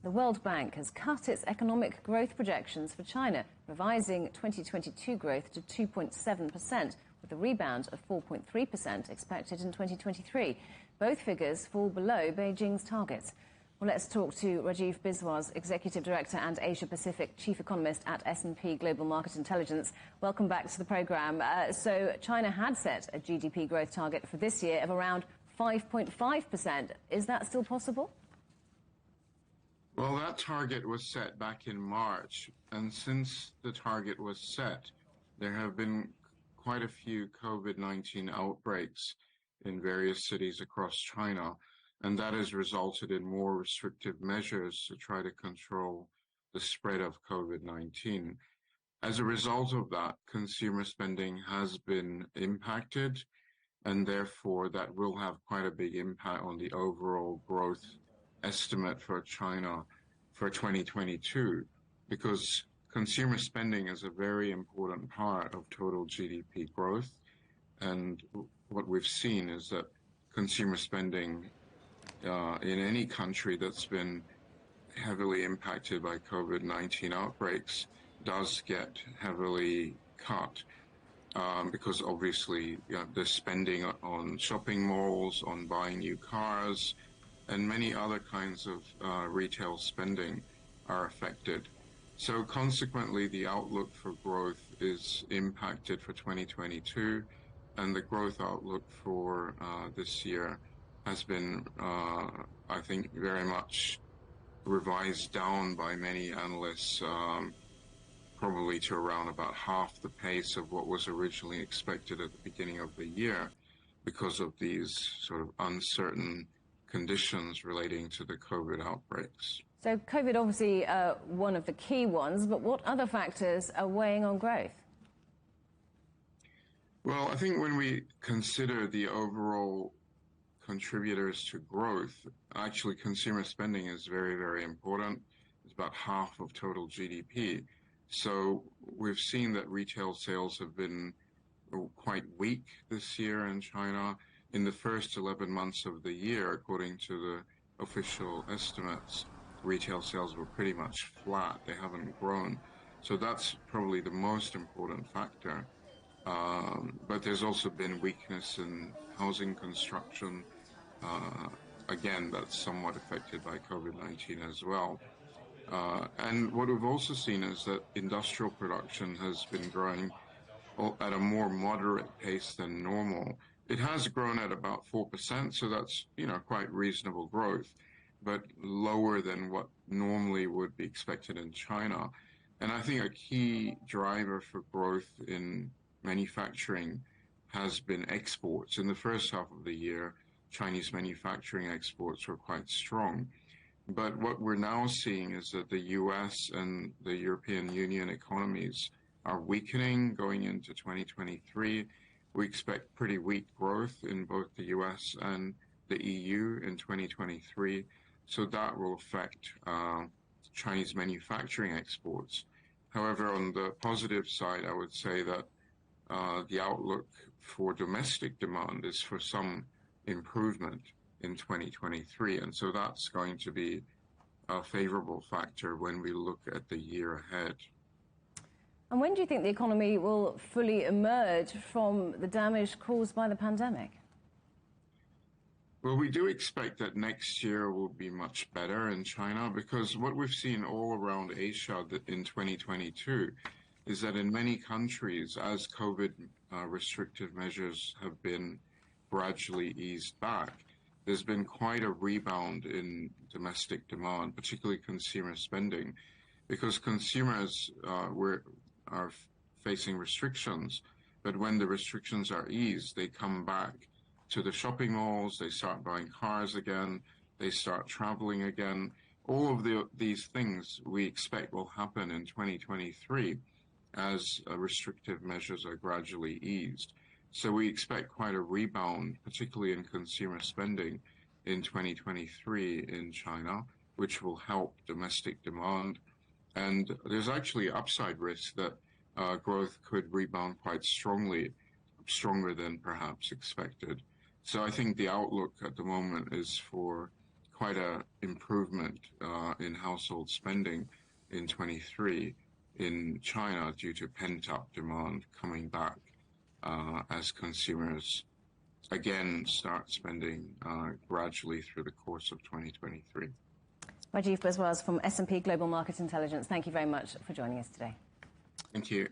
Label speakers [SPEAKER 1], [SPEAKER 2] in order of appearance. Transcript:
[SPEAKER 1] The World Bank has cut its economic growth projections for China, revising 2022 growth to 2.7%, with a rebound of 4.3% expected in 2023. Both figures fall below Beijing's targets. Well, let's talk to Rajiv Biswas, Executive Director and Asia Pacific Chief Economist at S&P Global Market Intelligence. Welcome back to the programme. So China had set a GDP growth target for this year of around 5.5%. Is that still possible?
[SPEAKER 2] Well, that target was set back in March, and since the target was set, there have been quite a few COVID-19 outbreaks in various cities across China, and that has resulted in more restrictive measures to try to control the spread of COVID-19. As a result of that, consumer spending has been impacted, and therefore that will have quite a big impact on the overall growth estimate for China for 2022, because consumer spending is a very important part of total GDP growth. And what we've seen is that consumer spending in any country that's been heavily impacted by COVID-19 outbreaks does get heavily cut, because obviously they're spending on shopping malls, on buying new cars, and many other kinds of retail spending are affected. So consequently, the outlook for growth is impacted for 2022, and the growth outlook for this year has been, I think, very much revised down by many analysts, probably to around about half the pace of what was originally expected at the beginning of the year, because of these sort of uncertain conditions relating to the COVID outbreaks.
[SPEAKER 1] So COVID obviously one of the key ones, but what other factors are weighing on growth?
[SPEAKER 2] Well, I think when we consider the overall contributors to growth, actually consumer spending is very, very important. It's about half of total GDP. So we've seen that retail sales have been quite weak this year in China. In the first 11 months of the year, according to the official estimates, retail sales were pretty much flat. They haven't grown. So that's probably the most important factor. But there's also been weakness in housing construction. Again, that's somewhat affected by COVID-19 as well. And what we've also seen is that industrial production has been growing at a more moderate pace than normal. It has grown at about 4%, so that's, quite reasonable growth, but lower than what normally would be expected in China. And I think a key driver for growth in manufacturing has been exports. In the first half of the year, Chinese manufacturing exports were quite strong. But what we're now seeing is that the US and the European Union economies are weakening going into 2023. We expect pretty weak growth in both the US and the EU in 2023. So that will affect Chinese manufacturing exports. However, on the positive side, I would say that the outlook for domestic demand is for some improvement in 2023. And so that's going to be a favorable factor when we look at the year ahead.
[SPEAKER 1] And when do you think the economy will fully emerge from the damage caused by the pandemic?
[SPEAKER 2] Well, we do expect that next year will be much better in China, because what we've seen all around Asia in 2022 is that in many countries, as COVID restrictive measures have been gradually eased back, there's been quite a rebound in domestic demand, particularly consumer spending, because consumers are facing restrictions, but when the restrictions are eased, they come back to the shopping malls, they start buying cars again, they start traveling again. All of these things we expect will happen in 2023 as restrictive measures are gradually eased. So we expect quite a rebound, particularly in consumer spending in 2023 in China, which will help domestic demand. And there's actually upside risk that growth could rebound quite strongly, stronger than perhaps expected. So I think the outlook at the moment is for quite an improvement in household spending in 23 in China due to pent-up demand coming back as consumers again start spending gradually through the course of 2023.
[SPEAKER 1] Rajiv Biswas from S&P Global Market Intelligence, thank you very much for joining us today.
[SPEAKER 2] Thank you.